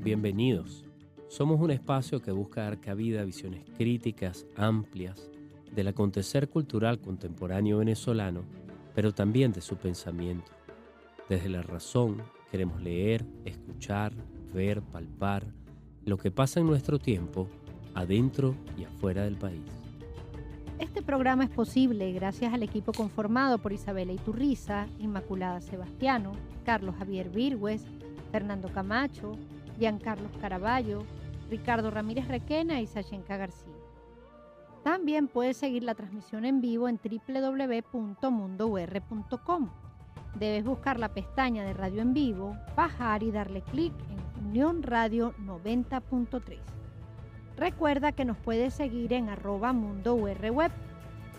bienvenidos. Somos un espacio que busca dar cabida a visiones críticas, amplias, del acontecer cultural contemporáneo venezolano, pero también de su pensamiento. Desde la razón queremos leer, escuchar, ver, palpar lo que pasa en nuestro tiempo, adentro y afuera del país. Este programa es posible gracias al equipo conformado por Isabela Iturriza, Inmaculada Sebastiano, Carlos Javier Virgües, Fernando Camacho, Giancarlos Caraballo, Ricardo Ramírez Requena y Sachenka García. También puedes seguir la transmisión en vivo en www.mundour.com. Debes buscar la pestaña de Radio en Vivo, bajar y darle clic en Unión Radio 90.3. Recuerda que nos puedes seguir en @MundoURWeb,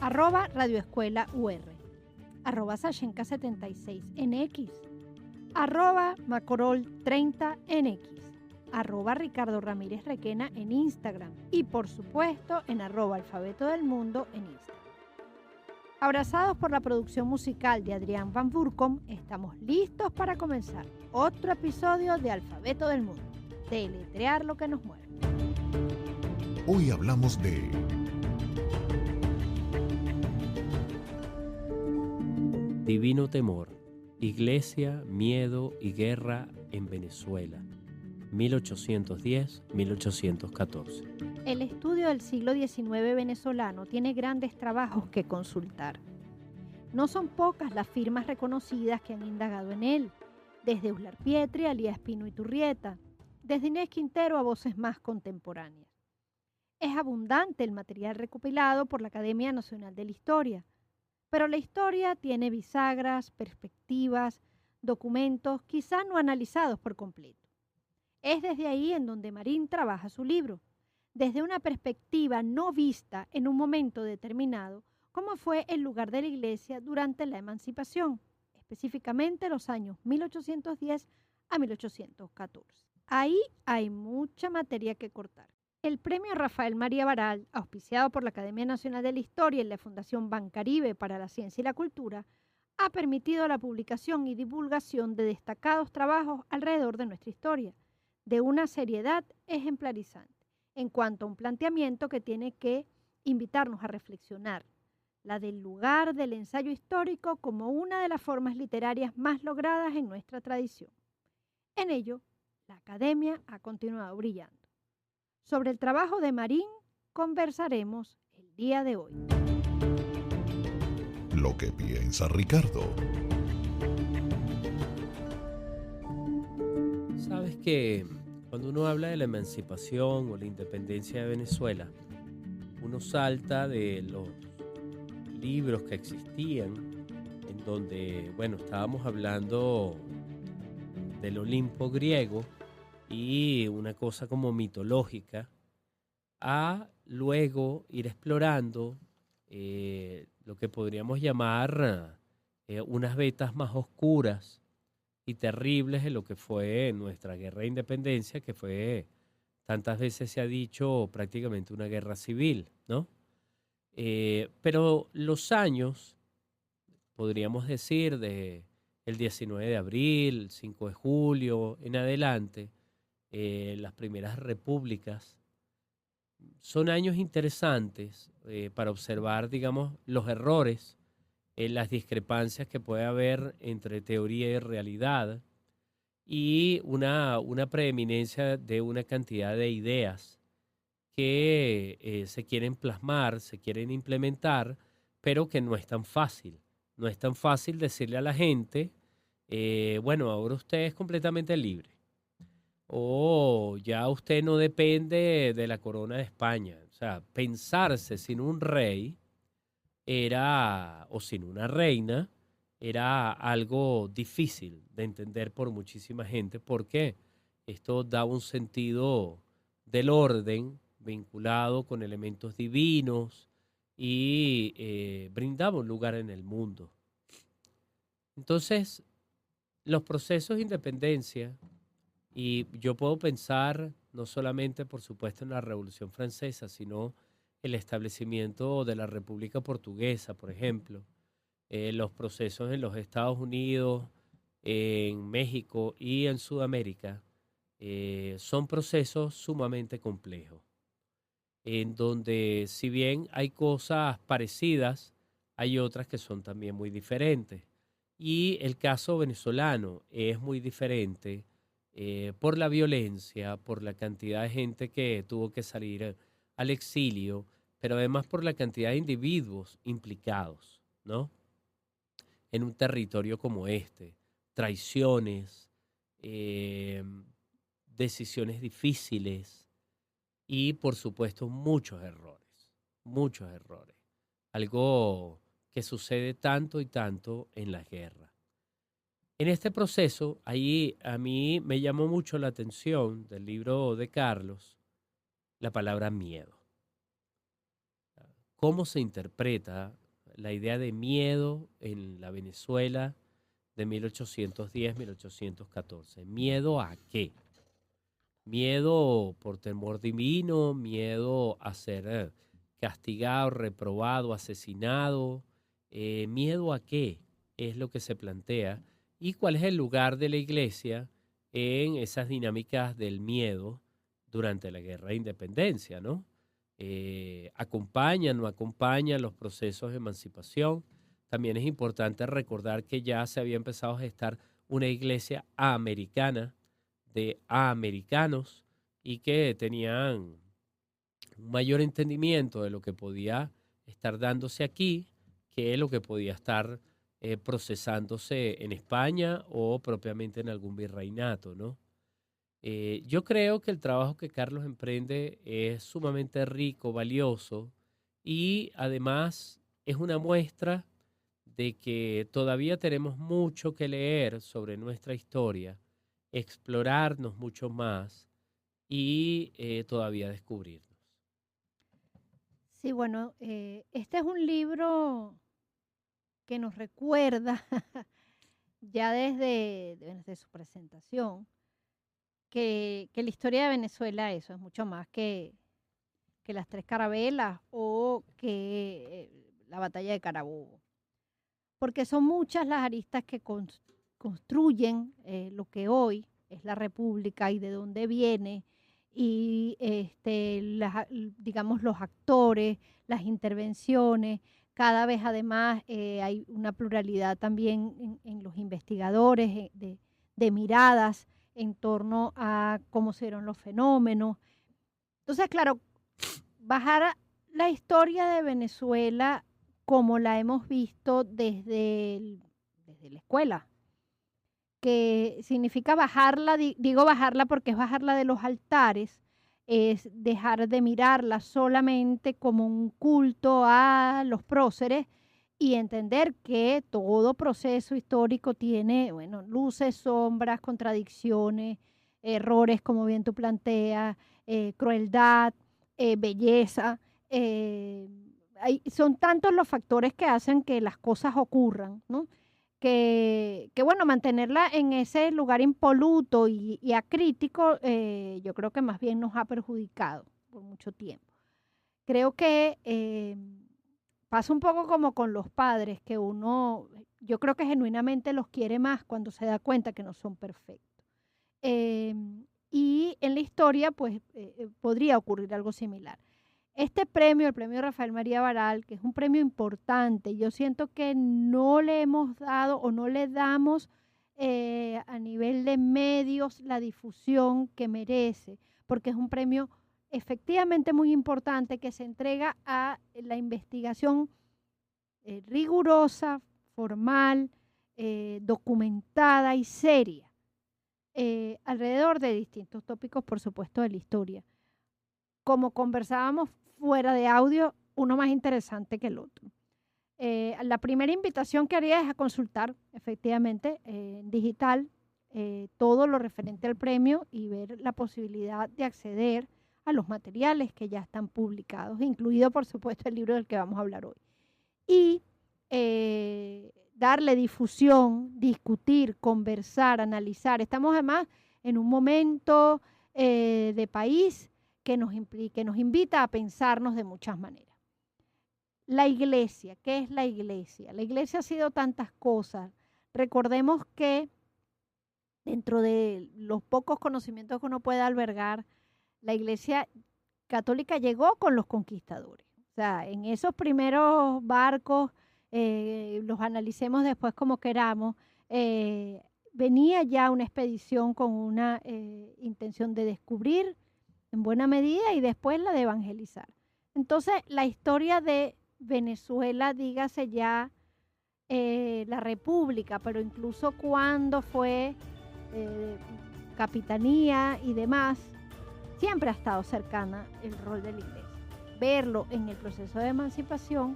@RadioEscuelaUR, @Sachenka76NX, @Macorol30NX, @Ricardo Ramírez Requena en Instagram y por supuesto en @Alfabeto del Mundo en Instagram. Abrazados por la producción musical de Adrián Van Burkom, estamos listos para comenzar otro episodio de Alfabeto del Mundo, deletrear lo que nos mueve. Hoy hablamos de Divino Temor, Iglesia, Miedo y Guerra en Venezuela, 1810-1814. El estudio del siglo XIX venezolano tiene grandes trabajos que consultar. No son pocas las firmas reconocidas que han indagado en él, desde Uslar Pietri a Elías Pino Iturrieta, desde Inés Quintero a voces más contemporáneas. Es abundante el material recopilado por la Academia Nacional de la Historia, pero la historia tiene bisagras, perspectivas, documentos quizá no analizados por completo. Es desde ahí en donde Marín trabaja su libro, desde una perspectiva no vista en un momento determinado, como fue el lugar de la iglesia durante la emancipación, específicamente los años 1810 a 1814. Ahí hay mucha materia que cortar. El premio Rafael María Baral, auspiciado por la Academia Nacional de la Historia y la Fundación Bancaribe para la Ciencia y la Cultura, ha permitido la publicación y divulgación de destacados trabajos alrededor de nuestra historia, de una seriedad ejemplarizante, en cuanto a un planteamiento que tiene que invitarnos a reflexionar, la del lugar del ensayo histórico como una de las formas literarias más logradas en nuestra tradición. En ello, la Academia ha continuado brillando. Sobre el trabajo de Marín conversaremos el día de hoy. lo que piensa Ricardo. Sabes que cuando uno habla de la emancipación o la independencia de Venezuela, uno salta de los libros que existían, en donde, bueno, estábamos hablando del Olimpo griego y una cosa como mitológica, a luego ir explorando lo que podríamos llamar unas vetas más oscuras y terribles de lo que fue nuestra guerra de independencia, que fue, tantas veces se ha dicho, prácticamente una guerra civil, ¿no? Pero los años, podríamos decir, de el 19 de abril, 5 de julio, en adelante, las primeras repúblicas, son años interesantes para observar, digamos, los errores, las discrepancias que puede haber entre teoría y realidad y una preeminencia de una cantidad de ideas que se quieren plasmar, se quieren implementar, pero que no es tan fácil. No es tan fácil decirle a la gente, bueno, ahora usted es completamente libre. O ya usted no depende de la corona de España. O sea, pensarse sin un rey era, o sin una reina, era algo difícil de entender por muchísima gente, porque esto daba un sentido del orden vinculado con elementos divinos y brindaba un lugar en el mundo. Entonces, los procesos de independencia, y yo puedo pensar no solamente, por supuesto, en la Revolución Francesa, sino el establecimiento de la República Portuguesa, por ejemplo, los procesos en los Estados Unidos, en México y en Sudamérica, son procesos sumamente complejos, en donde si bien hay cosas parecidas, hay otras que son también muy diferentes. Y el caso venezolano es muy diferente por la violencia, por la cantidad de gente que tuvo que salir al exilio, pero además por la cantidad de individuos implicados, ¿no? En un territorio como este. Traiciones, eh, decisiones difíciles y, por supuesto, muchos errores. Muchos errores. Algo que sucede tanto y tanto en las guerras. En este proceso, ahí a mí me llamó mucho la atención del libro de Carlos, la palabra miedo. ¿Cómo se interpreta la idea de miedo en la Venezuela de 1810-1814? ¿Miedo a qué? Miedo por temor divino, miedo a ser castigado, reprobado, asesinado. ¿Miedo a qué? Es lo que se plantea. ¿Y cuál es el lugar de la iglesia en esas dinámicas del miedo durante la guerra de independencia, ¿no? ¿Acompañan o no acompañan los procesos de emancipación? También es importante recordar que ya se había empezado a gestar una iglesia americana de americanos y que tenían un mayor entendimiento de lo que podía estar dándose aquí que lo que podía estar procesándose en España o propiamente en algún virreinato, ¿no? Yo creo que el trabajo que Carlos emprende es sumamente rico, valioso y además es una muestra de que todavía tenemos mucho que leer sobre nuestra historia, explorarnos mucho más y todavía descubrirnos. Sí, bueno, este es un libro que nos recuerda ya desde su presentación que la historia de Venezuela eso es mucho más que las tres carabelas o que la batalla de Carabobo, porque son muchas las aristas que construyen lo que hoy es la República y de dónde viene y digamos los actores, las intervenciones. Cada vez además hay una pluralidad también en los investigadores de miradas en torno a cómo se dieron los fenómenos. Entonces, claro, bajar la historia de Venezuela como la hemos visto desde la escuela, que significa bajarla, digo bajarla porque es bajarla de los altares, es dejar de mirarla solamente como un culto a los próceres y entender que todo proceso histórico tiene, bueno, luces, sombras, contradicciones, errores, como bien tú planteas, crueldad, belleza. Son tantos los factores que hacen que las cosas ocurran, ¿no? Que bueno, mantenerla en ese lugar impoluto y acrítico, yo creo que más bien nos ha perjudicado por mucho tiempo. Creo que pasa un poco como con los padres, que yo creo que genuinamente los quiere más cuando se da cuenta que no son perfectos. Y en la historia, pues, podría ocurrir algo similar. Este premio, el premio Rafael María Baral, que es un premio importante, yo siento que no le hemos dado o no le damos a nivel de medios la difusión que merece, porque es un premio efectivamente muy importante que se entrega a la investigación rigurosa, formal, documentada y seria, alrededor de distintos tópicos, por supuesto, de la historia. Como conversábamos fuera de audio, uno más interesante que el otro. La primera invitación que haría es a consultar, efectivamente, en digital, todo lo referente al premio y ver la posibilidad de acceder a los materiales que ya están publicados, incluido, por supuesto, el libro del que vamos a hablar hoy. Y darle difusión, discutir, conversar, analizar. Estamos además en un momento de país que nos invita a pensarnos de muchas maneras. La iglesia, ¿qué es la iglesia? La iglesia ha sido tantas cosas. Recordemos que dentro de los pocos conocimientos que uno puede albergar, la Iglesia Católica llegó con los conquistadores. O sea, en esos primeros barcos, los analicemos después como queramos, venía ya una expedición con una intención de descubrir en buena medida y después la de evangelizar. Entonces, la historia de Venezuela, dígase ya la República, pero incluso cuando fue capitanía y demás, siempre ha estado cercana el rol de la Iglesia. Verlo en el proceso de emancipación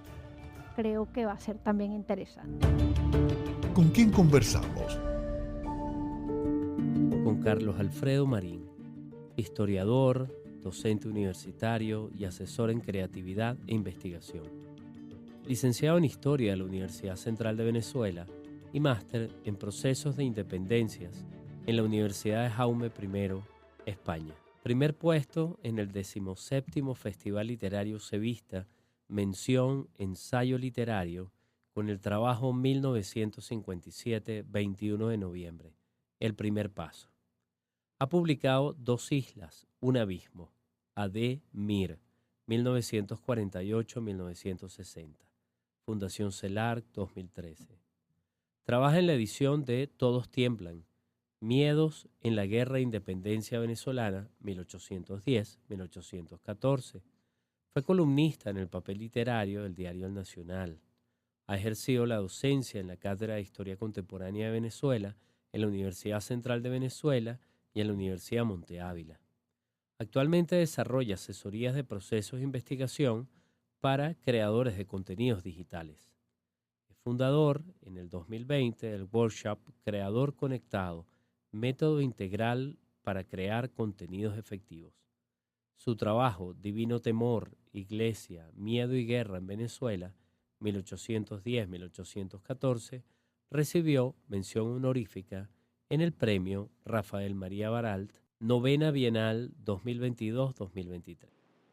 creo que va a ser también interesante. ¿Con quién conversamos? Con Carlos Alfredo Marín, historiador, docente universitario y asesor en creatividad e investigación. Licenciado en Historia de la Universidad Central de Venezuela y máster en Procesos de Independencias en la Universidad de Jaume I, España. Primer puesto en el 17º Festival Literario Sevista, mención Ensayo Literario, con el trabajo 1957, 21 de noviembre, El primer paso. Ha publicado Dos islas, un abismo, A.D. Mir, 1948-1960. Fundación CELAR, 2013. Trabaja en la edición de Todos tiemblan, Miedos en la Guerra de Independencia Venezolana, 1810-1814. Fue columnista en el papel literario del diario El Nacional. Ha ejercido la docencia en la Cátedra de Historia Contemporánea de Venezuela, en la Universidad Central de Venezuela y en la Universidad Monte Ávila. Actualmente desarrolla asesorías de procesos de investigación para creadores de contenidos digitales. Es fundador, en el 2020, del workshop Creador Conectado, método integral para crear contenidos efectivos. Su trabajo, Divino Temor, Iglesia, Miedo y Guerra en Venezuela, 1810-1814, recibió mención honorífica en el premio Rafael María Baralt, Novena Bienal 2022-2023.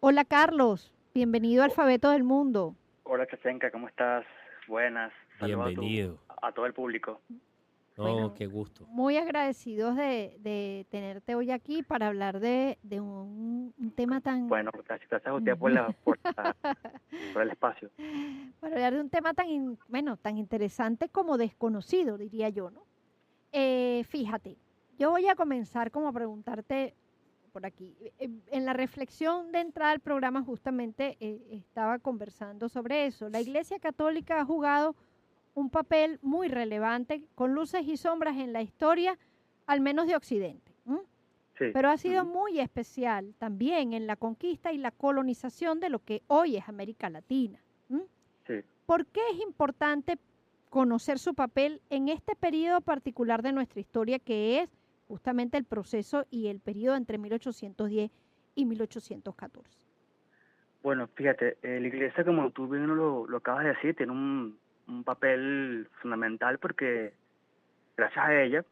Hola Carlos, bienvenido a Alfabeto del Mundo. Hola Chachenka, ¿cómo estás? Buenas. Saludos Bienvenido. a todo el público. Bueno, qué gusto. Muy agradecidos de tenerte hoy aquí para hablar de un tema tan... Bueno, gracias a usted por el espacio. Para hablar de un tema tan, tan interesante como desconocido, diría yo, ¿no? Fíjate, yo voy a comenzar como a preguntarte por aquí. En la reflexión de entrada al programa justamente estaba conversando sobre eso. La Iglesia Católica ha jugado un papel muy relevante, con luces y sombras en la historia, al menos de Occidente. Sí. Pero ha sido muy especial también en la conquista y la colonización de lo que hoy es América Latina. Sí. ¿Por qué es importante conocer su papel en este periodo particular de nuestra historia, que es justamente el proceso y el periodo entre 1810 y 1814? Bueno, fíjate, la Iglesia, como tú bien lo acabas de decir, tiene un papel fundamental porque gracias a ella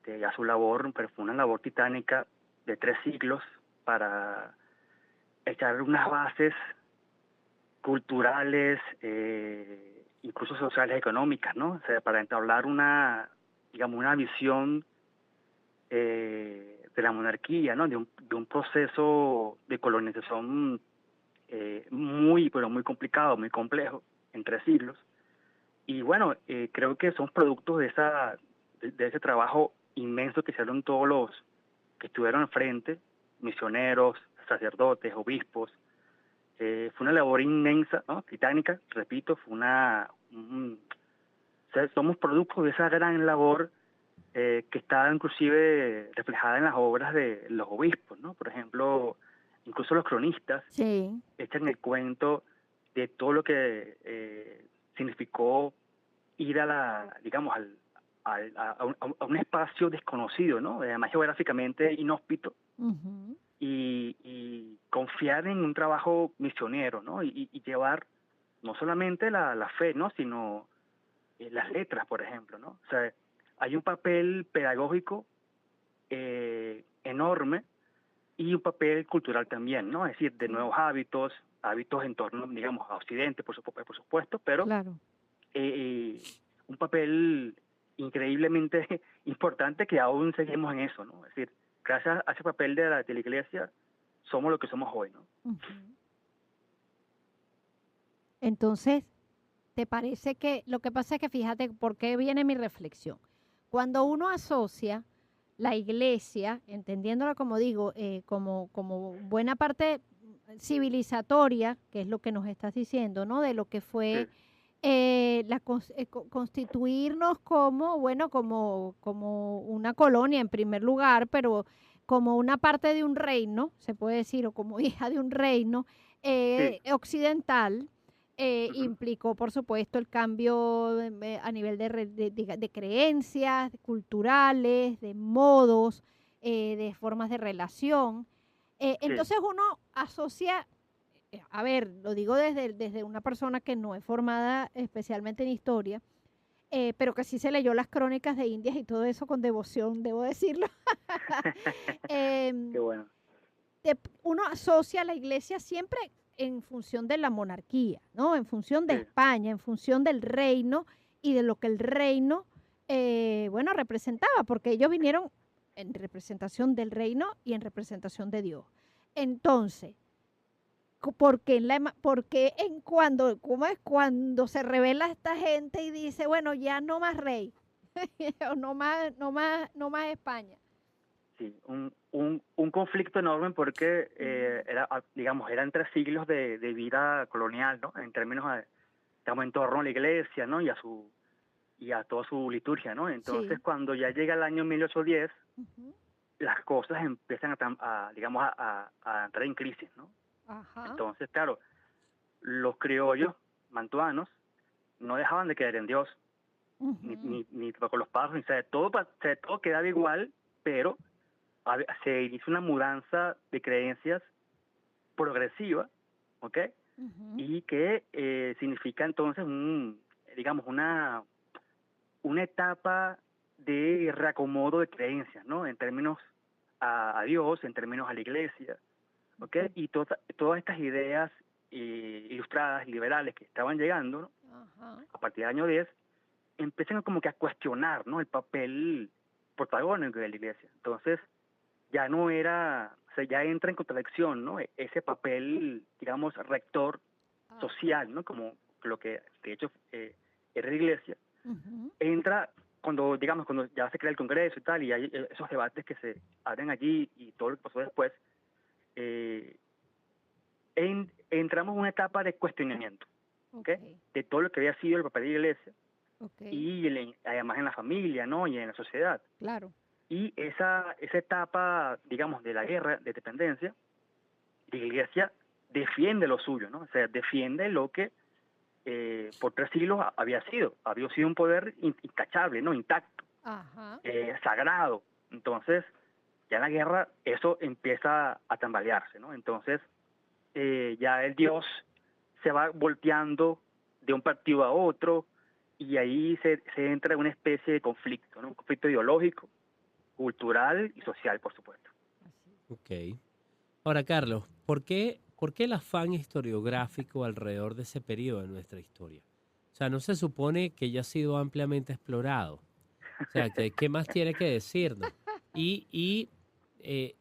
y a su labor, pero fue una labor titánica de 3 siglos para echar unas bases culturales, incluso sociales, económicas, ¿no? O sea, para entablar una visión de la monarquía, ¿no? De un proceso de colonización muy complicado, muy complejo, en 3 siglos. Y bueno, creo que son productos de ese trabajo inmenso que hicieron todos los que estuvieron al frente, misioneros, sacerdotes, obispos. Fue una labor inmensa, ¿no? Titánica, repito, fue somos productos de esa gran labor que está inclusive reflejada en las obras de los obispos, ¿no? Por ejemplo, incluso los cronistas echan el cuento de todo lo que significó ir a un espacio desconocido, ¿no? Además geográficamente inhóspito, y confiar en un trabajo misionero, ¿no? Y llevar no solamente la fe, ¿no? Sino las letras, por ejemplo, ¿no? O sea, hay un papel pedagógico enorme y un papel cultural también, ¿no? Es decir, de nuevos hábitos en torno, digamos, a Occidente, por supuesto, pero claro. Un papel increíblemente importante que aún seguimos en eso, ¿no? Es decir, gracias a ese papel de la iglesia, somos lo que somos hoy, ¿no? Ujú. Entonces, ¿te parece que lo que pasa es que fíjate por qué viene mi reflexión? Cuando uno asocia la iglesia, entendiéndola como digo, como buena parte civilizatoria, que es lo que nos estás diciendo, ¿no? De lo que fue Sí, constituirnos como, bueno, como una colonia en primer lugar, pero como una parte de un reino, se puede decir, o como hija de un reino sí, occidental, ujú, implicó, por supuesto, el cambio a nivel de creencias culturales, de modos, de formas de relación. sí, Entonces uno asocia, a ver, lo digo desde una persona que no es formada especialmente en historia, pero que sí se leyó las crónicas de Indias y todo eso con devoción, debo decirlo. qué Em, bueno, Uno asocia a la iglesia siempre en función de la monarquía, ¿no? En función de sí, España, en función del reino y de lo que el reino, bueno, representaba, porque ellos vinieron en representación del reino y en representación de Dios. Entonces, porque en cuando, ¿cómo es? Cuando se revela esta gente y dice, bueno, ya no más rey, o no más España. sí, un conflicto enorme porque digamos, eran 3 siglos de vida colonial, ¿no? En términos de, digamos, en torno a la iglesia, ¿no? Y a toda su liturgia, ¿no? Entonces, Sí. cuando ya llega el año 1810, Ujú. las cosas empiezan digamos, a entrar en crisis, ¿no? Ajá. Entonces, claro, los criollos mantuanos no dejaban de creer en Dios, Ujú. ni con los pájaros, ni o sea, todo quedaba igual, pero se hizo una mudanza de creencias progresiva, ¿ok? Ujú. Y que significa entonces digamos, una etapa de reacomodo de creencias, ¿no? En términos a Dios, en términos a la iglesia, ¿ok? Y todas estas ideas ilustradas, liberales que estaban llegando, ¿no? Ajá. A partir del año 10, empiezan como que a cuestionar, ¿no? El papel protagónico de la iglesia. Entonces, ya no era, o sea, ya entra en contradicción, ¿no? Ese papel, digamos, rector Ah, social, ¿no? Como lo que de hecho era la iglesia, ujú. entra cuando ya se crea el Congreso y tal, y hay esos debates que se abren allí y todo lo que pasó después, eh, entramos en una etapa de cuestionamiento, ¿ok? Ok, De todo lo que había sido el papel de la iglesia ok, y además en la familia, ¿no? Y en la sociedad. claro. Y esa etapa, digamos, de la guerra de dependencia, la iglesia defiende lo suyo, ¿no? O sea, defiende lo que por 3 siglos había sido un poder intachable, ¿no? Intacto, Ajá. sagrado. Entonces, ya en la guerra eso empieza a tambalearse, ¿no? Entonces, ya el Dios se va volteando de un partido a otro y ahí se entra en una especie de conflicto, ¿no? Un conflicto ideológico, cultural y social, por supuesto. Así. Ok. Ahora, Carlos, por qué el afán historiográfico alrededor de ese periodo de nuestra historia? O sea, ¿no se supone que ya ha sido ampliamente explorado? O sea, ¿qué más tiene que decirnos? Y eh,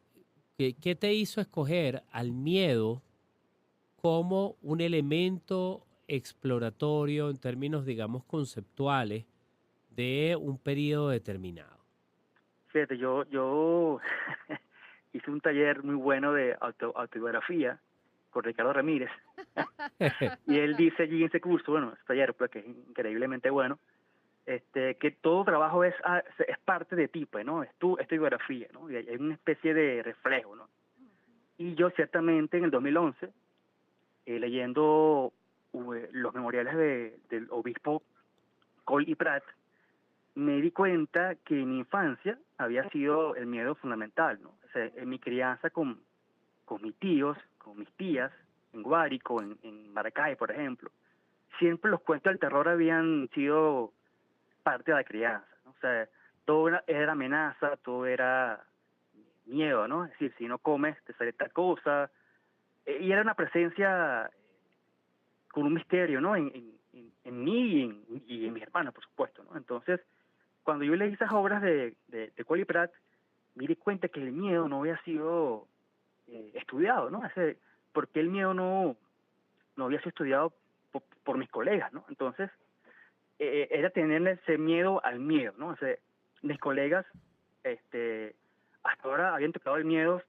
¿qué te hizo escoger al miedo como un elemento exploratorio en términos, digamos, conceptuales de un periodo determinado? Fíjate, yo hice un taller muy bueno de autobiografía con Ricardo Ramírez y él dice allí en ese curso, bueno, ese taller pues, que es increíblemente bueno, que todo trabajo es parte de ti, pues, ¿no? Es tu biografía, ¿no? Y hay una especie de reflejo, ¿no? Y yo ciertamente en el 2011, leyendo los memoriales del obispo Cole y Pratt, me di cuenta que en mi infancia había sido el miedo fundamental, ¿no? O sea, en mi crianza con mis tíos, con mis tías, en Guárico, en Maracay, por ejemplo, siempre los cuentos del terror habían sido parte de la crianza, ¿no? O sea, todo era amenaza, todo era miedo, ¿no? Es decir, si no comes, te sale tal cosa. Y era una presencia con un misterio, ¿no? En mí y en mis hermanos, por supuesto, ¿no? Entonces, cuando yo leí esas obras de Cole y Pratt, me di cuenta que el miedo no había sido estudiado, ¿no? ¿Por qué el miedo no había sido estudiado por mis colegas, ¿no? Entonces, era tenerle ese miedo al miedo, ¿no? O sea, mis colegas hasta ahora habían tocado el miedo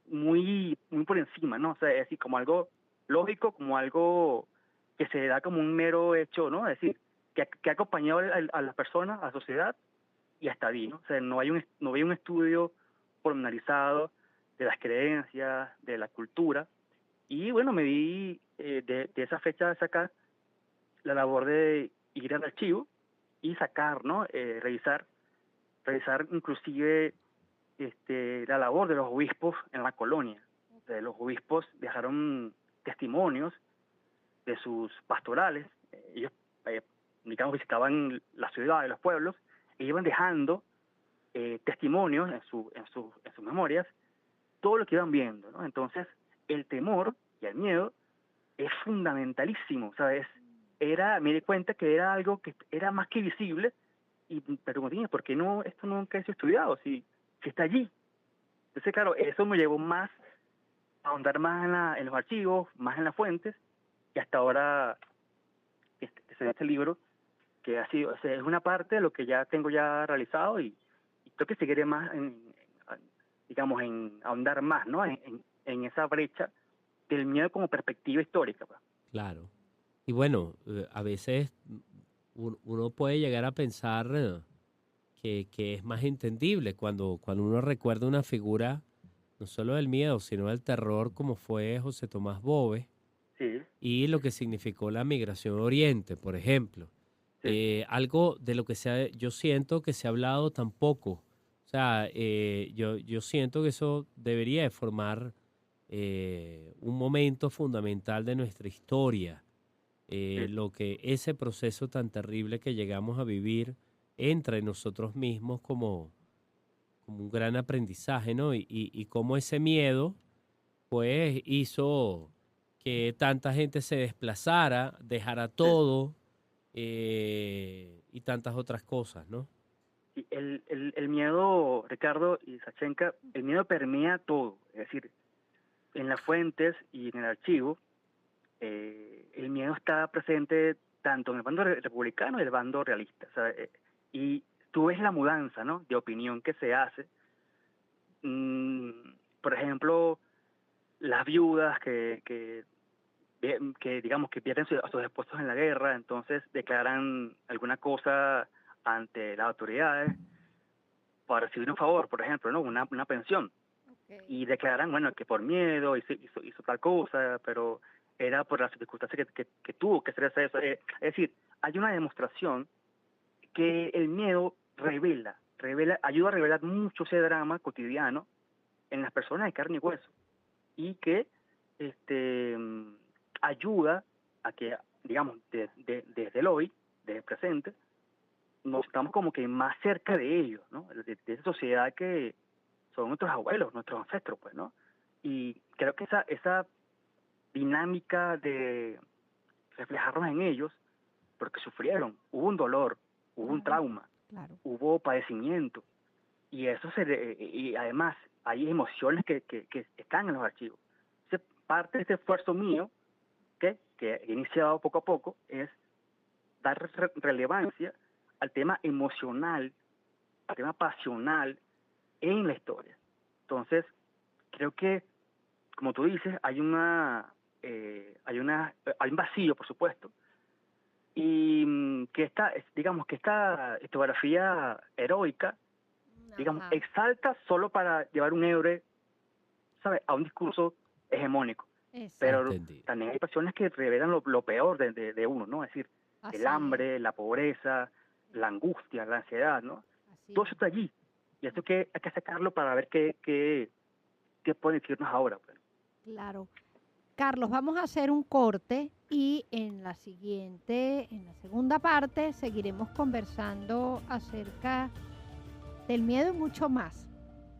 muy por encima, ¿no? O sea, es decir, como algo lógico, como algo que se da como un mero hecho, ¿no? Es decir, que ha acompañado a las personas, a la sociedad, y hasta ahí, ¿no? O sea, no había un estudio pormenorizado de las creencias, de la cultura, y bueno, me di de esa fecha de sacar la labor de ir al archivo y sacar, ¿no? Revisar inclusive la labor de los obispos en la colonia. Los obispos dejaron testimonios de sus pastorales. Ellos, digamos, visitaban la ciudad y los pueblos e iban dejando testimonios en sus memorias, todo lo que iban viendo, ¿no? Entonces, el temor y el miedo es fundamentalísimo, ¿sabes? Me di cuenta que era algo que era más que visible, pero como dije, ¿por qué no? Esto nunca ha sido estudiado, si está allí. Entonces, claro, eso me llevó más a ahondar más en los archivos, más en las fuentes, y hasta ahora este libro, que ha sido, o sea, es una parte de lo que ya tengo ya realizado, y creo que seguiré más digamos, en ahondar más, ¿no? En esa brecha del miedo como perspectiva histórica, pues. Claro. Y bueno, a veces uno puede llegar a pensar que es más entendible cuando uno recuerda una figura, no solo del miedo, sino del terror, como fue José Tomás Bove, Sí. y lo que significó la migración a Oriente, por ejemplo. Sí. Algo de lo que yo siento que se ha hablado tan poco. O sea, yo siento que eso debería de formar un momento fundamental de nuestra historia. Sí. Lo que ese proceso tan terrible que llegamos a vivir entre nosotros mismos como un gran aprendizaje, ¿no? Y cómo ese miedo, pues, hizo que tanta gente se desplazara, dejara todo y tantas otras cosas, ¿no? Y el miedo, Ricardo y Sachenka, el miedo permea todo. Es decir, en las fuentes y en el archivo, el miedo está presente tanto en el bando republicano y el bando realista. O sea, y tú ves la mudanza, ¿no?, de opinión que se hace. Por ejemplo, las viudas que digamos que pierden a sus esposos en la guerra, entonces declaran alguna cosa ante las autoridades para recibir un favor, por ejemplo, ¿no?, una pensión. Okay. Y declaran, bueno, que por miedo hizo tal cosa, pero era por las circunstancias que tuvo que hacer eso. Es decir, hay una demostración que el miedo ayuda a revelar mucho ese drama cotidiano en las personas de carne y hueso, y que ayuda a que, digamos, desde el hoy, desde el presente, nos estamos como que más cerca de ellos, ¿no? De esa sociedad que son nuestros abuelos, nuestros ancestros, pues, ¿no? Y creo que esa dinámica de reflejarnos en ellos, porque sufrieron, hubo un dolor, hubo un trauma, hubo padecimiento, y eso y además hay emociones que están en los archivos. Entonces, parte de este esfuerzo mío, que he iniciado poco a poco, es dar relevancia al tema emocional, al tema pasional en la historia. Entonces, creo que, como tú dices, hay un vacío, por supuesto, y que digamos que esta historiografía heroica, digamos, exalta solo para llevar un héroe, ¿sabes?, a un discurso hegemónico. Exacto. Pero también hay personas que revelan lo peor de uno, ¿no? Es decir, el hambre, la pobreza, la angustia, la ansiedad, ¿no? Todo eso está allí. Y esto hay que sacarlo para ver qué puede decirnos ahora. Pues. Claro. Carlos, vamos a hacer un corte y en la segunda parte, seguiremos conversando acerca del miedo y mucho más,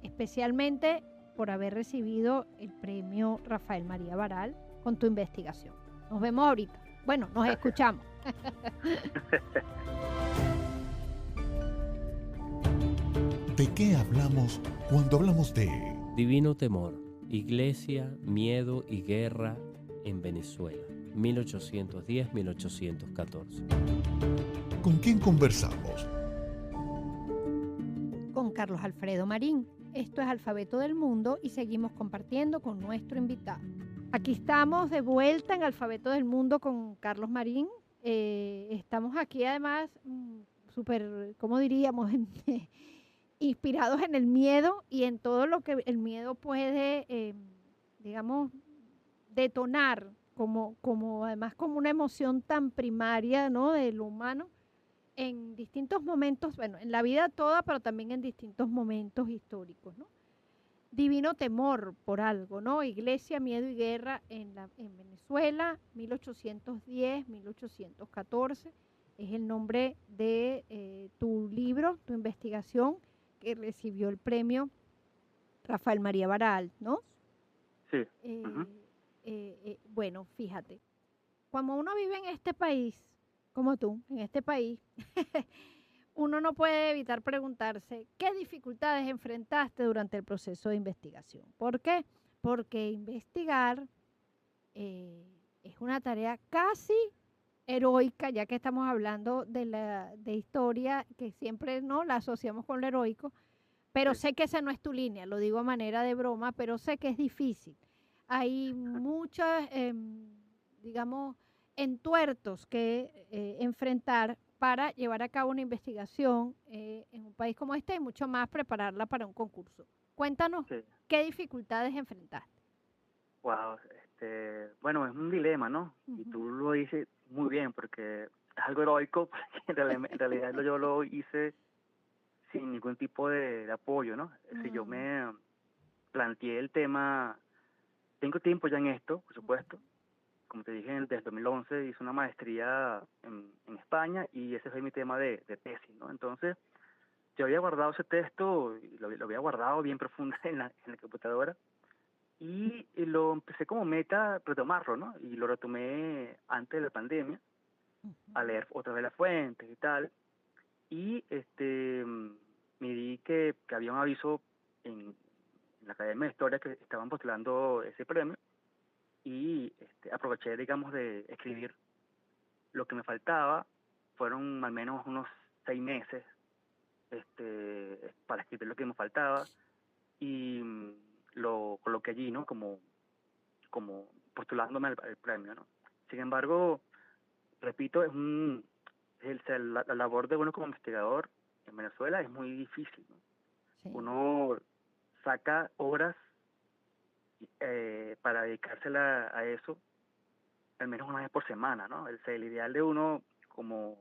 especialmente por haber recibido el premio Rafael María Baral con tu investigación. Nos vemos ahorita. Bueno, nos escuchamos. ¿De qué hablamos cuando hablamos de Divino Temor, Iglesia, Miedo y Guerra en Venezuela, 1810-1814? con quién conversamos? Con Carlos Alfredo Marín. Esto es Alfabeto del Mundo y seguimos compartiendo con nuestro invitado. Aquí estamos de vuelta en Alfabeto del Mundo con Carlos Marín. Estamos aquí además súper, ¿cómo diríamos? Inspirados en el miedo y en todo lo que el miedo puede, digamos, detonar como además como una emoción tan primaria, ¿no?, del humano en distintos momentos, bueno, en la vida toda, pero también en distintos momentos históricos, ¿no? Divino Temor por algo, ¿no? Iglesia, Miedo y Guerra en Venezuela, 1810-1814, es el nombre de tu libro, tu investigación, que recibió el premio Rafael María Baralt, ¿no? Sí. Bueno, fíjate, cuando uno vive en este país, como tú, en este país, uno no puede evitar preguntarse qué dificultades enfrentaste durante el proceso de investigación. ¿Por qué? Porque investigar es una tarea casi heroica, ya que estamos hablando de historia que siempre no la asociamos con lo heroico, pero sé que esa no es tu línea, lo digo a manera de broma, pero sé que es difícil. Hay muchas, digamos, entuertos que enfrentar para llevar a cabo una investigación en un país como este y mucho más prepararla para un concurso. Cuéntanos, Sí. ¿qué dificultades enfrentaste? Wow, bueno, es un dilema, ¿no? Y tú lo dices muy bien, porque es algo heroico, porque en realidad yo lo hice sin ningún tipo de apoyo, ¿no? Es decir, yo me planteé el tema, tengo tiempo ya en esto, por supuesto. Como te dije, desde 2011 hice una maestría en España y ese fue mi tema de tesis, ¿no? Entonces, yo había guardado ese texto, y lo había guardado bien profundo en la computadora, y lo empecé como meta retomarlo, ¿no? Y lo retomé antes de la pandemia, a leer otra vez las fuentes y tal, y me di que había un aviso en la Academia de Historia que estaban postulando ese premio, y aproveché, digamos, de escribir lo que me faltaba. Fueron al menos unos 6 meses para escribir lo que me faltaba, y lo coloqué allí, ¿no? Como postulándome al premio, ¿no? Sin embargo, repito, la labor de uno como investigador en Venezuela es muy difícil, ¿no? Sí. Uno saca horas para dedicársela a eso, al menos una vez por semana, ¿no? El ideal de uno como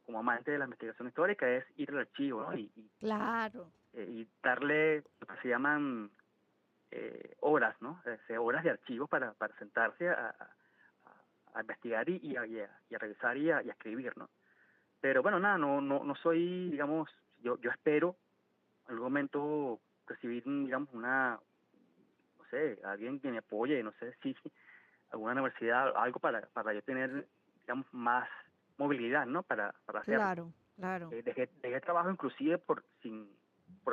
amante de la investigación histórica es ir al archivo, ¿no? Claro. Y darle lo que se llaman horas, ¿no? Horas de archivo para sentarse a investigar y a revisar y a escribir, ¿no? Pero bueno, nada, no soy, digamos, yo espero en algún momento recibir, digamos, no sé, alguien que me apoye, no sé si alguna universidad, algo para yo tener, digamos, más movilidad, ¿no? Para hacerlo. Claro. Dejé trabajo inclusive por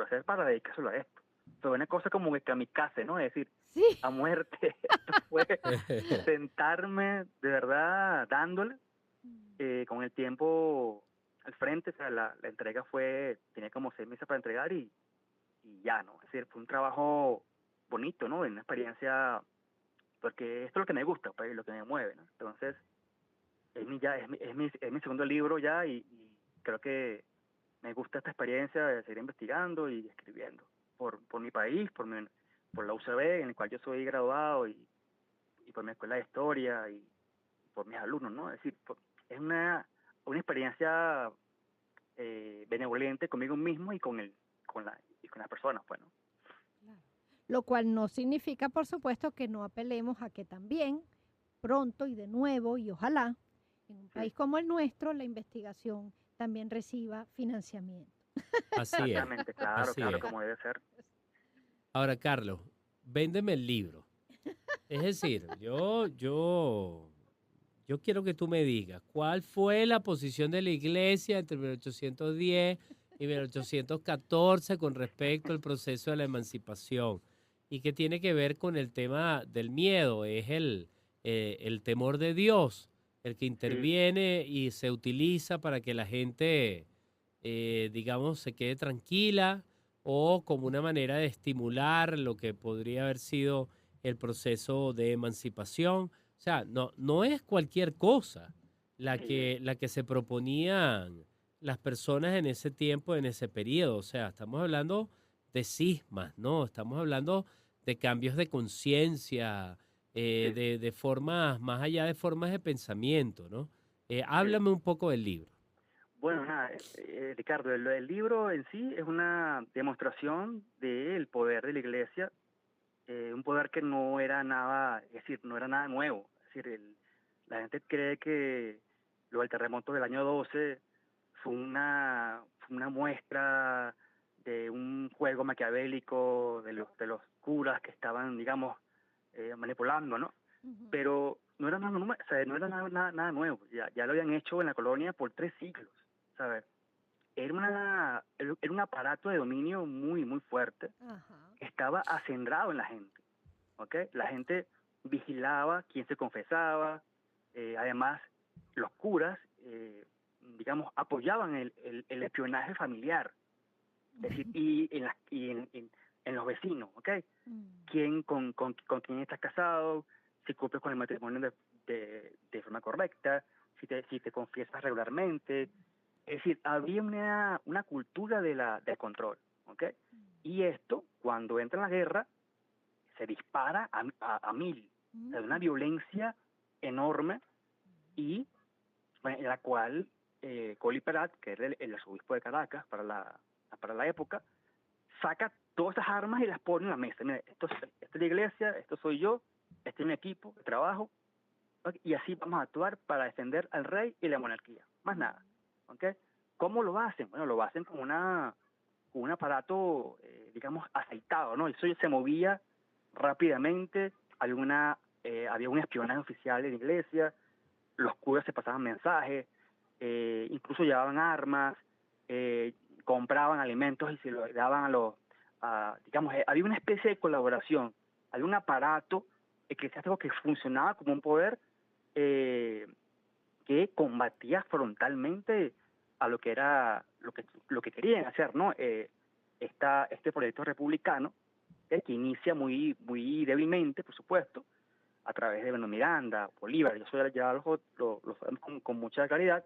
hacer para dedicárselo a esto. Fue una cosa como que kamikaze, ¿no? Es decir, Sí. a muerte. Esto fue sentarme de verdad dándole con el tiempo al frente. O sea, la entrega tenía como 6 meses para entregar y ya, ¿no? Es decir, fue un trabajo bonito, ¿no? Una experiencia, porque esto es lo que me gusta, pues, lo que me mueve, ¿no? Entonces, es mi segundo libro ya y creo que me gusta esta experiencia de seguir investigando y escribiendo por mi país, por la UCB, en el cual yo soy graduado, y por mi escuela de historia y por mis alumnos, ¿no? Es decir, es una experiencia benevolente conmigo mismo y con las personas, pues, ¿no? Lo cual no significa, por supuesto, que no apelemos a que también pronto y de nuevo y ojalá en un país como el nuestro la investigación también reciba financiamiento. Así es. Exactamente, claro, como debe ser. Ahora, Carlos, véndeme el libro. Es decir, yo quiero que tú me digas cuál fue la posición de la iglesia entre 1810 y 1814 con respecto al proceso de la emancipación. Y que tiene que ver con el tema del miedo, es el temor de Dios, el que Sí, interviene y se utiliza para que la gente, digamos, se quede tranquila o como una manera de estimular lo que podría haber sido el proceso de emancipación. O sea, no es cualquier cosa sí, la que se proponían las personas en ese tiempo, en ese periodo. O sea, estamos hablando de cismas, ¿no? Estamos hablando de cambios de conciencia, sí, de formas, más allá de formas de pensamiento, ¿no? sí. Háblame un poco del libro. Bueno, nada, Ricardo, el libro en sí es una demostración del poder de la iglesia, un poder que no era nada, es decir, no era nada nuevo. Es decir, la gente cree que lo del terremoto del año 12 fue una muestra de un juego maquiavélico de los curas que estaban, digamos, manipulando, ¿no? Ujú. Pero no era nada, o sea, no era nada nuevo, ya lo habían hecho en la colonia por 3 siglos, ¿sabes? Era un aparato de dominio muy fuerte Ajá. que estaba acendrado en la gente, ¿ok? La gente vigilaba quién se confesaba, además los curas, digamos, apoyaban el espionaje familiar, es decir, en los vecinos, ¿ok? Mm. Con quién estás casado, si cumples con el matrimonio de forma correcta, si te confiesas regularmente. Es decir, había una cultura del control, ¿ok? Y esto, cuando entra en la guerra, se dispara a mil. O sea, una Mm. violencia enorme y bueno, en la cual Colly Perat, que era el arzobispo de Caracas para la época, saca todas esas armas y las pone en la mesa. Mira, esta es la iglesia, esto soy yo, este es mi equipo de trabajo, ¿ok? Y así vamos a actuar para defender al rey y la monarquía. Más nada. ¿Ok? ¿Cómo lo hacen? Bueno, lo hacen con un aparato, digamos, aceitado, ¿no? Eso se movía rápidamente, había un espionaje oficial en la iglesia, los curas se pasaban mensajes, incluso llevaban armas, eh, compraban alimentos y se los daban digamos, había una especie de colaboración, había un aparato eclesiástico que funcionaba como un poder eh, que combatía frontalmente a lo que era lo que querían hacer, ¿no? Este proyecto republicano que inicia muy débilmente, por supuesto, a través de Beno Miranda, Bolívar, eso ya lo sabemos con mucha claridad,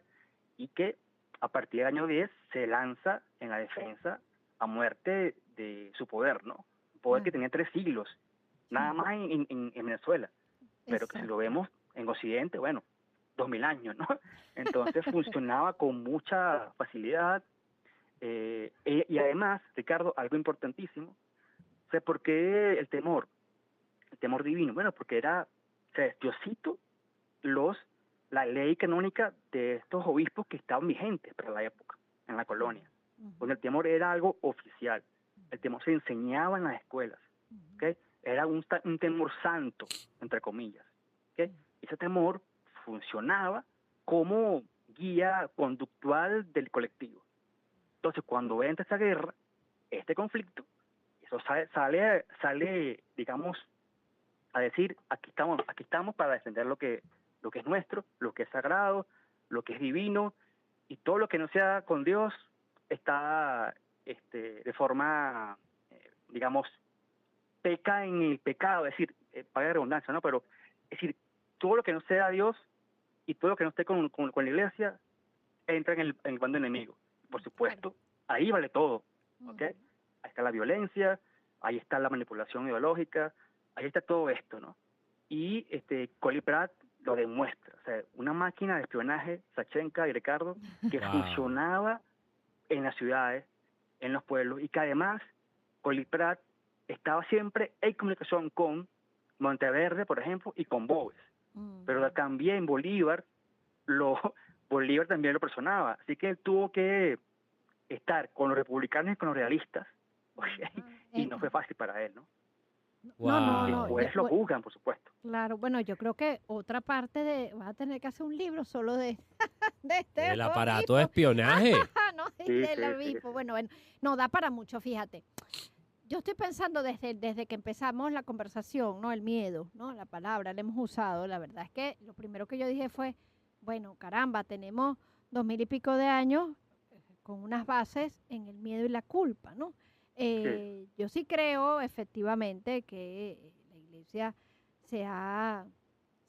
y que a partir del año 10 se lanza en la defensa a muerte de su poder, ¿no? Un poder que Claro. tenía 3 siglos, nada Sí. más en Venezuela, pero que si lo Exacto. vemos en Occidente, bueno, 2000 años, ¿no? Entonces funcionaba con mucha facilidad, y además, Ricardo, algo importantísimo, o sea, ¿por qué el temor? El temor divino, bueno, porque o sea, Dios cito los, la ley canónica de estos obispos que estaban vigentes para la época, en la Claro. colonia, Ujú. donde el temor era algo oficial, el temor se enseñaba en las escuelas, Ujú. ¿ok? Era un temor santo, entre comillas, ¿ok? Ese temor funcionaba como guía conductual del colectivo. Entonces, cuando entra esa guerra, este conflicto, eso sale, digamos, a decir, aquí estamos para defender lo que es nuestro, lo que es sagrado, lo que es divino, y todo lo que no sea con Dios está de forma, digamos, peca en el pecado, es decir, paga de redundancia, ¿no? Pero, es decir, todo lo que no sea Dios y todo lo que no esté con la iglesia entra en el bando enemigo. Por Claro. supuesto, ahí vale todo, ¿ok? Ujú. Ahí está la violencia, ahí está la manipulación ideológica, ahí está todo esto, ¿no? Y Colly Pratt lo demuestra, o sea, una máquina de espionaje, Sachenka y Ricardo, que Wow. funcionaba en las ciudades, en los pueblos, y que además Colly Pratt estaba siempre en comunicación con Monteverde, por ejemplo, y con Boves. Pero Mm. también lo, Bolívar también lo personaba, así que él tuvo que estar con los republicanos y con los realistas, ¿ok? Ajá. Y no fue fácil para él, ¿no? No, no, Y no. Wow. después lo juzgan, por supuesto. Claro, bueno, yo creo que otra parte de, vas a tener que hacer un libro solo de, de este El aparato de obispo. espionaje. No, Sí, del sí, sí. obispo. Bueno, no da para mucho, fíjate. Yo estoy pensando desde que empezamos la conversación, ¿no? El miedo, ¿no? La palabra la hemos usado. La verdad es que lo primero que yo dije fue, bueno, caramba, tenemos 2000 y pico de años con unas bases en el miedo y la culpa, ¿no? Sí. Yo sí creo efectivamente que la iglesia se ha,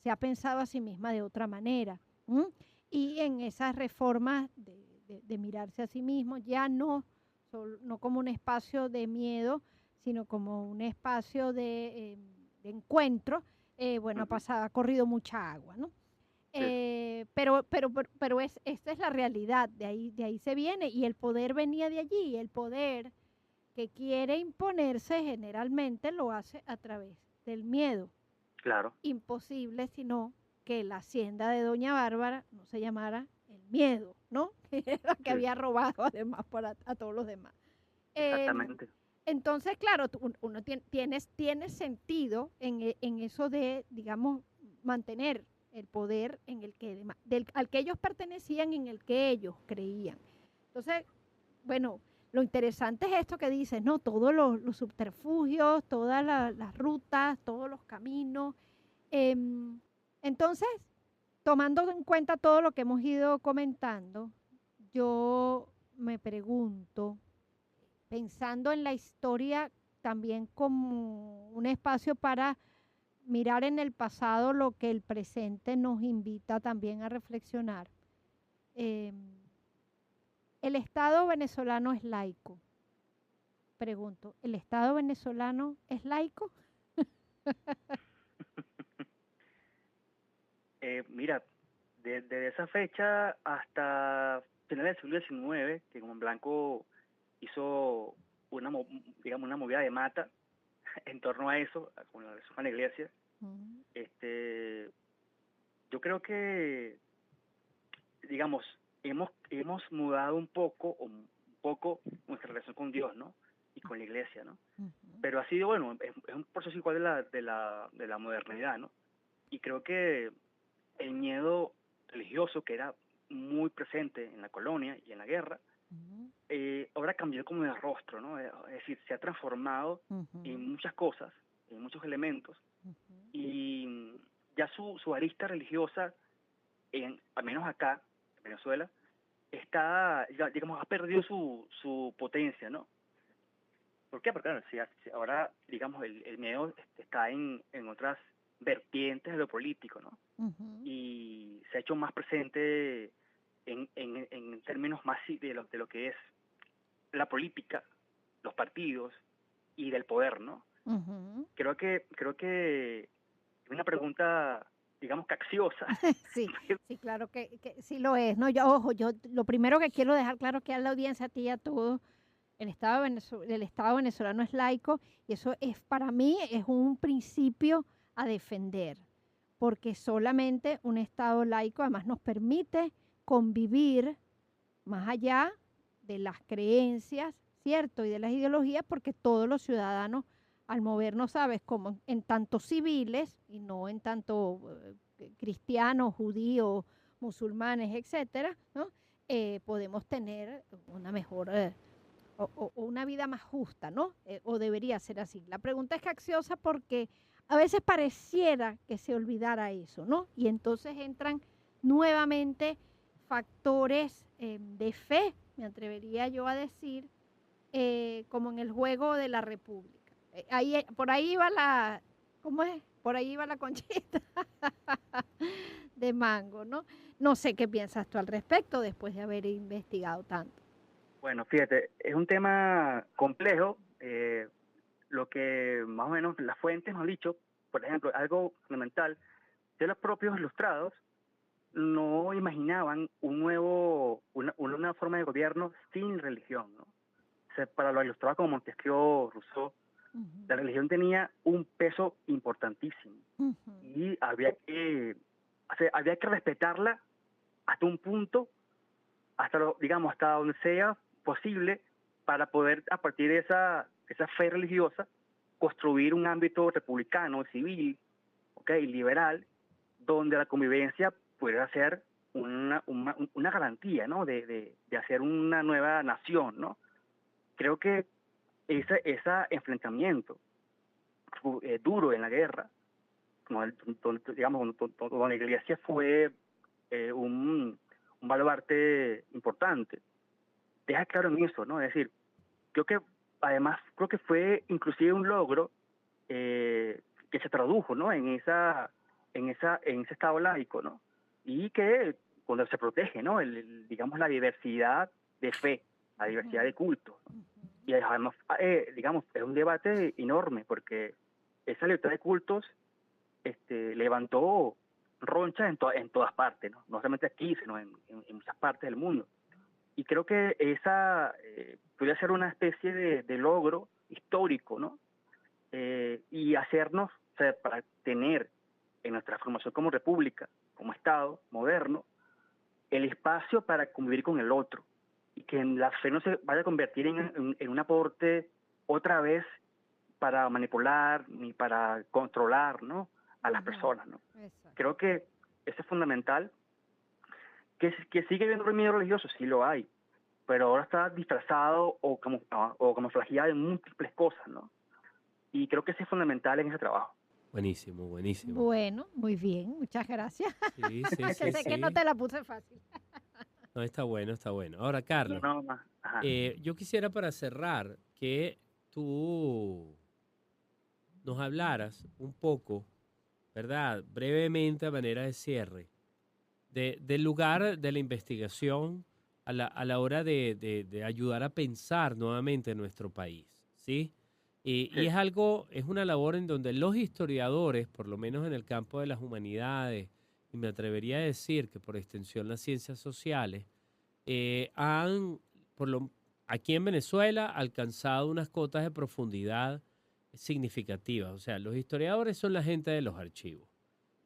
se ha pensado a sí misma de otra manera. ¿M? Y en esas reformas de mirarse a sí mismo, ya no como un espacio de miedo, sino como un espacio de encuentro, bueno, Ujú. ha corrido mucha agua, ¿no? Sí. Esta es la realidad, de ahí se viene, y el poder venía de allí, el poder que quiere imponerse generalmente lo hace a través del miedo. Claro. Imposible sino que la hacienda de Doña Bárbara no se llamara el miedo, ¿no? Que era la que Sí. había robado además a todos los demás. Exactamente. Entonces, claro, uno tiene sentido en eso de, digamos, mantener el poder en el que al que ellos pertenecían, en el que ellos creían. Entonces, bueno, lo interesante es esto que dices, ¿no? Todos los subterfugios, todas las rutas, todos los caminos. Em, entonces, tomando en cuenta todo lo que hemos ido comentando, yo me pregunto, pensando en la historia también como un espacio para mirar en el pasado lo que el presente nos invita también a reflexionar. Eh, ¿El Estado venezolano es laico? Pregunto, ¿el Estado venezolano es laico? Mira, desde esa fecha hasta finales del siglo XIX, que como Blanco hizo digamos, una movida de mata en torno a eso, con la reforma de la iglesia, Mm, yo creo que, digamos, hemos mudado un poco nuestra relación con Dios, ¿no? Y con la iglesia, ¿no? ujú, Pero ha sido, bueno, es un proceso igual de la modernidad, ¿no? Y creo que el miedo religioso que era muy presente en la colonia y en la guerra, ujú, ahora cambió como de rostro, ¿no? Es decir, se ha transformado ujú, en muchas cosas, en muchos elementos, ujú, y ya su arista religiosa, al menos acá, en Venezuela, digamos, ha perdido su potencia, ¿no? ¿Por qué? Porque claro, si ahora, digamos, el miedo está en otras vertientes de lo político, ¿no? ujú. Y se ha hecho más presente en términos más de lo que es la política, los partidos y del poder, ¿no? Ujú. Creo que es una pregunta, digamos, capciosa. Sí, sí, claro que sí lo es, ¿no? Yo, ojo, yo lo primero que quiero dejar claro que a la audiencia, a ti y a todos, el Estado venezolano es laico y eso es para mí es un principio a defender, porque solamente un Estado laico además nos permite convivir más allá de las creencias, ¿cierto? Y de las ideologías, porque todos los ciudadanos, al movernos, ¿sabes? Como en tanto civiles y no en tanto cristianos, judíos, musulmanes, etcétera, ¿no? Podemos tener una mejor o una vida más justa, ¿no? O debería ser así. La pregunta es capciosa porque a veces pareciera que se olvidara eso, ¿no? Y entonces entran nuevamente factores de fe, me atrevería yo a decir, como en el juego de la República. Por ahí va ¿cómo es? Por ahí va la conchita de mango, ¿no? No sé qué piensas tú al respecto después de haber investigado tanto. Bueno, fíjate, es un tema complejo. Lo que más o menos las fuentes nos han dicho, por ejemplo, algo fundamental, de los propios ilustrados no imaginaban una forma de gobierno sin religión, ¿no? O sea, para los ilustrados como Montesquieu, Rousseau, la Ujú, religión tenía un peso importantísimo ujú, y había que respetarla hasta un punto, digamos, hasta donde sea posible para poder, a partir de esa fe religiosa, construir un ámbito republicano, civil, ¿ok? Liberal, donde la convivencia pudiera ser una garantía, ¿no? De hacer una nueva nación, ¿no? Creo que ese enfrentamiento duro en la guerra, donde la iglesia fue un baluarte importante, deja claro en eso, ¿no? Es decir, creo que fue inclusive un logro que se tradujo, ¿no? En ese estado laico, ¿no? Y que cuando se protege, ¿no? Digamos, la diversidad de fe, la diversidad de culto. Y además, digamos, es un debate enorme porque esa libertad de cultos levantó ronchas en todas partes, ¿no? No solamente aquí, sino en muchas partes del mundo. Y creo que esa podría ser una especie de logro histórico, ¿no? Y hacernos, o sea, para tener en nuestra formación como república, como Estado moderno, el espacio para convivir con el otro. Y que la fe no se vaya a convertir en un aporte otra vez para manipular ni para controlar, ¿no? A las personas, ¿no? Exacto. Creo que eso es fundamental. Que sigue habiendo miedo religioso, sí lo hay, pero ahora está disfrazado o camuflajeado en múltiples cosas, ¿no? Y creo que eso es fundamental en ese trabajo. Buenísimo, buenísimo. Bueno, muy bien, muchas gracias. Sí, sí, Que sí, sé que sí. no te la puse fácil. No, está bueno, está bueno. Ahora, Carlos, No, más. Ajá. yo quisiera para cerrar que tú nos hablaras un poco, ¿verdad? Brevemente, a manera de cierre, del lugar de la investigación a la hora de ayudar a pensar nuevamente en nuestro país, ¿sí? Y Sí. es una labor en donde los historiadores, por lo menos en el campo de las humanidades, y me atrevería a decir que por extensión las ciencias sociales, han, aquí en Venezuela, alcanzado unas cotas de profundidad significativas. O sea, los historiadores son la gente de los archivos.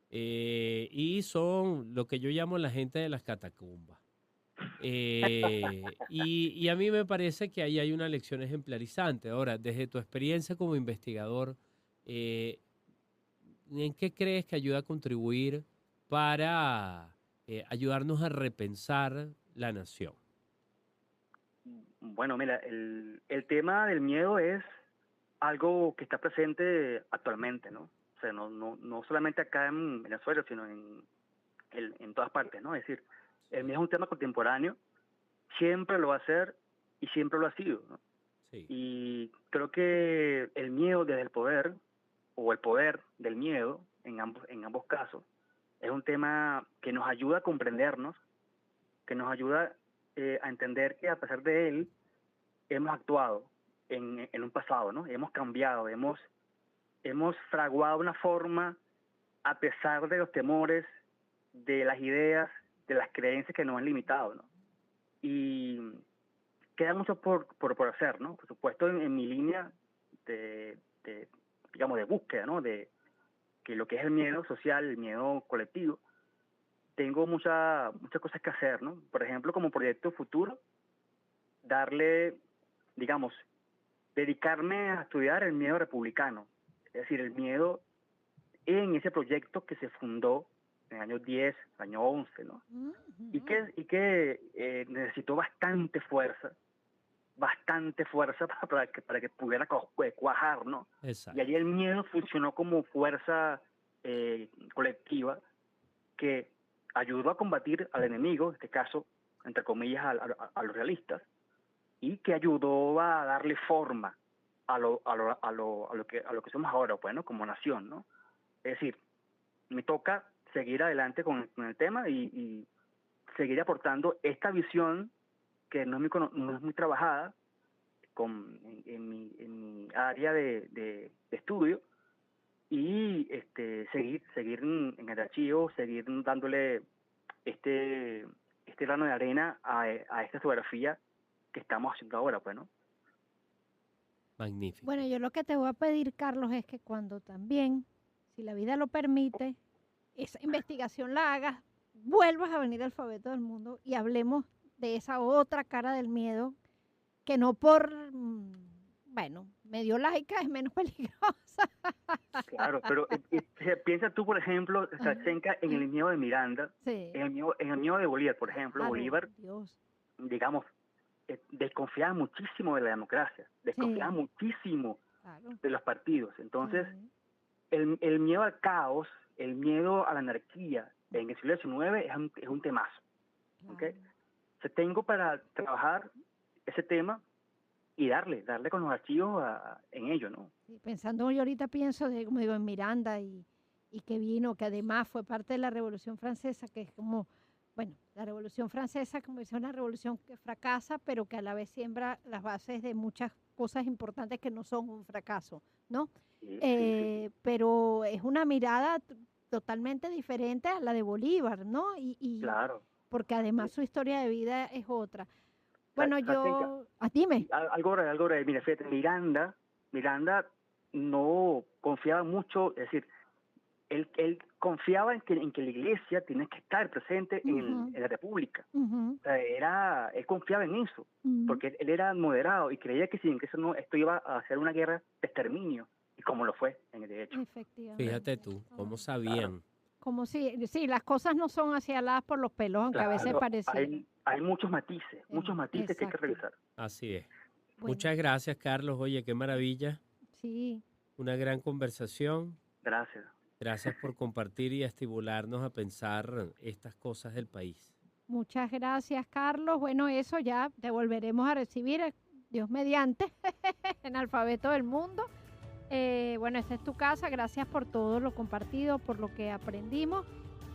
Y son lo que yo llamo la gente de las catacumbas. Y a mí me parece que ahí hay una lección ejemplarizante. Ahora, desde tu experiencia como investigador, ¿en qué crees que ayuda a contribuir para ayudarnos a repensar la nación? Bueno, mira, el tema del miedo es algo que está presente actualmente, ¿no? O sea, no solamente acá en Venezuela, sino en todas partes, ¿no? Es decir, el miedo es un tema contemporáneo, siempre lo va a ser y siempre lo ha sido, ¿no? Sí. Y creo que el miedo desde el poder, o el poder del miedo, en ambos casos, es un tema que nos ayuda a comprendernos, que nos ayuda a entender que a pesar de él, hemos actuado en un pasado, ¿no? Hemos cambiado, hemos fraguado una forma, a pesar de los temores, de las ideas, de las creencias que nos han limitado, ¿no? Y queda mucho por hacer, ¿no? Por supuesto, en mi línea digamos, de búsqueda, ¿no? De que lo que es el miedo social, el miedo colectivo, tengo muchas cosas que hacer, ¿no? Por ejemplo, como proyecto futuro, darle, digamos, dedicarme a estudiar el miedo republicano, es decir, el miedo en ese proyecto que se fundó en el año 10, el año 11, ¿no? Y que necesitó bastante fuerza para que pudiera cuajar, ¿no? Exacto. Y allí el miedo funcionó como fuerza colectiva que ayudó a combatir al enemigo, en este caso, entre comillas, a los realistas, y que ayudó a darle forma a lo que somos ahora, pues, ¿no? Como nación, ¿no? Es decir, me toca seguir adelante con el tema y seguir aportando esta visión que no es muy trabajada en mi área de estudio, y seguir en el archivo, seguir dándole este grano de arena a esta fotografía que estamos haciendo ahora, pues, ¿no? Magnífico. Bueno, yo lo que te voy a pedir, Carlos, es que cuando también, si la vida lo permite, esa investigación la hagas, vuelvas a venir al Alfabeto del Mundo y hablemos de esa otra cara del miedo que no por, bueno, medio laica es menos peligrosa. Claro, pero piensa tú, por ejemplo, Sachenka, en el miedo de Miranda, Sí. en el miedo de Bolívar, por ejemplo. Claro, Bolívar, Dios. digamos, desconfiaba muchísimo de la democracia, desconfiaba Sí. muchísimo Claro. de los partidos. Entonces, Sí. el miedo al caos, el miedo a la anarquía en el siglo XIX es un temazo. Claro. ¿Okay? Tengo para trabajar ese tema y darle con los archivos en ello, ¿no? Sí, pensando, yo ahorita pienso como digo, en Miranda y que vino, que además fue parte de la Revolución Francesa, que es como, bueno, la Revolución Francesa, como dice, una revolución que fracasa, pero que a la vez siembra las bases de muchas cosas importantes que no son un fracaso, ¿no? Sí. Pero es una mirada totalmente diferente a la de Bolívar, ¿no? Claro. Porque además su historia de vida es otra. Bueno, Sachenka, dime. algo breve. Mira, fíjate, Miranda no confiaba mucho, es decir, él confiaba en que la iglesia tiene que estar presente en la República. Uh-huh. O sea, él confiaba en eso, porque él era moderado y creía que sin que esto iba a hacer una guerra de exterminio, y como lo fue, en el hecho. Efectivamente. Fíjate tú, cómo sabían. Como sí, las cosas no son así aladas por los pelos, aunque a veces parecieran. Hay muchos matices que hay que revisar. Así es. Bueno. Muchas gracias, Carlos. Oye, qué maravilla. Sí. Una gran conversación. Gracias. Gracias por compartir y estimularnos a pensar estas cosas del país. Muchas gracias, Carlos. Bueno, eso ya te volveremos a recibir, Dios mediante, en Alfabeto del Mundo. Bueno, esta es tu casa. Gracias por todo lo compartido, por lo que aprendimos.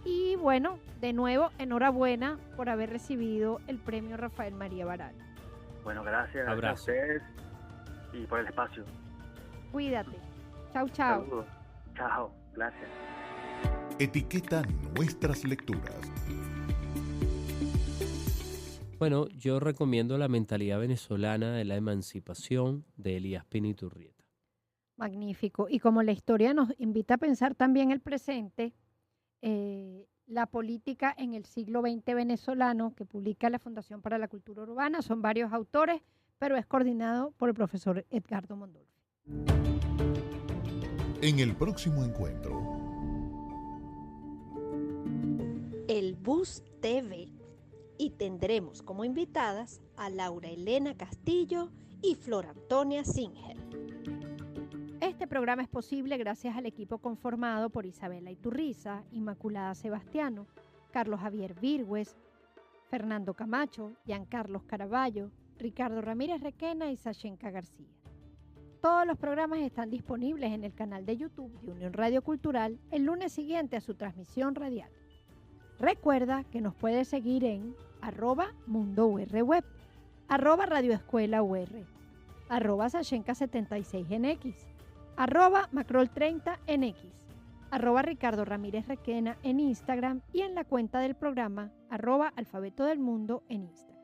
Y bueno, de nuevo, enhorabuena por haber recibido el premio Rafael María Baralt. Bueno, gracias a ustedes y por el espacio. Cuídate. Chau, chau. Saludos. Chao. Gracias. Etiqueta nuestras lecturas. Bueno, yo recomiendo La mentalidad venezolana de la emancipación de Elías Piniturrieta. Magnífico. Y como la historia nos invita a pensar también el presente, la política en el siglo XX venezolano, que publica la Fundación para la Cultura Urbana, son varios autores, pero es coordinado por el profesor Edgardo Mondolfi. En el próximo encuentro. El Bus TV. Y tendremos como invitadas a Laura Elena Castillo y Flor Antonia Singer. Este programa es posible gracias al equipo conformado por Isabela Iturriza, Inmaculada Sebastiano, Carlos Javier Virgües, Fernando Camacho, Giancarlos Caraballo, Ricardo Ramírez Requena y Sachenka García. Todos los programas están disponibles en el canal de YouTube de Unión Radio Cultural el lunes siguiente a su transmisión radial. Recuerda que nos puedes seguir en @MundoURWeb, @RadioEscuelaUR, @Sachenka76NX, @Macrol30NX, @Ricardo Ramírez Requena en Instagram y en la cuenta del programa @Alfabeto del Mundo en Instagram.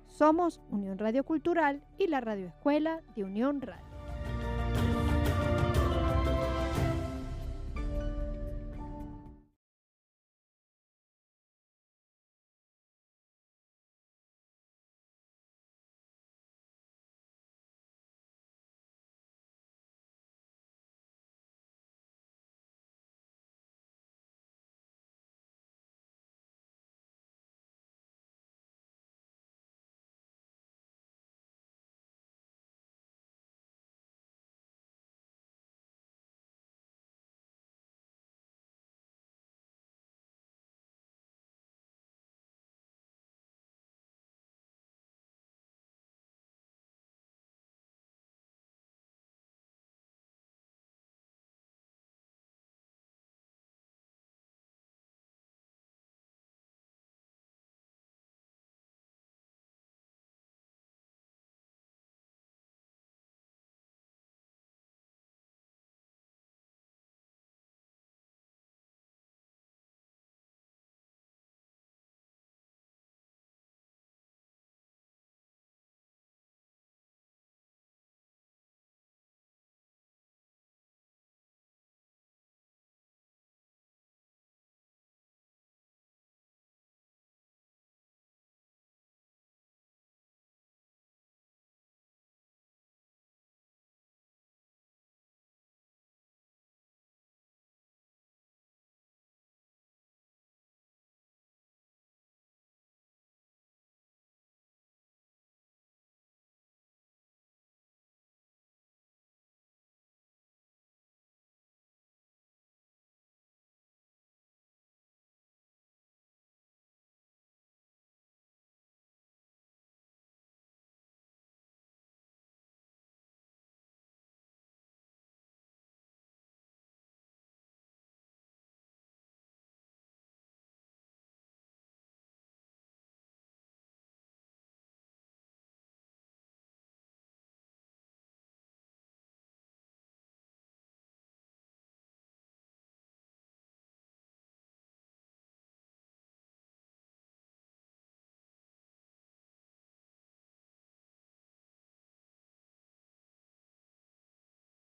Somos Unión Radio Cultural y la Radio Escuela de Unión Radio.